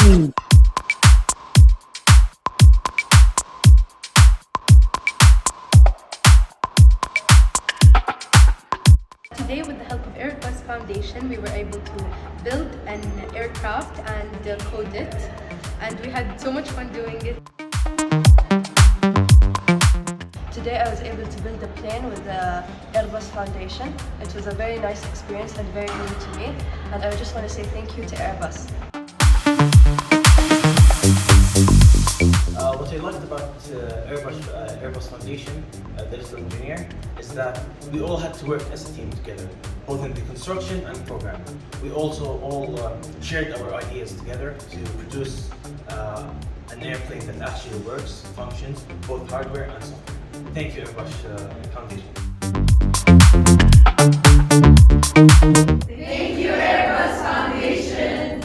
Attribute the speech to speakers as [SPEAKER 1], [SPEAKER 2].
[SPEAKER 1] Today, with the help of Airbus Foundation, we were able to build an aircraft and code it, and we had so much fun doing it. Today I was able to build a plane with the Airbus Foundation. It was a very nice experience and very new to me, and I just want to say thank you to Airbus.
[SPEAKER 2] What I liked about Airbus Foundation, the digital engineer, is that we all had to work as a team together, both in the construction and programming. We also all shared our ideas together to produce an airplane that actually works, functions, both hardware and software. Thank you, Airbus Foundation.
[SPEAKER 3] Thank you, Airbus Foundation.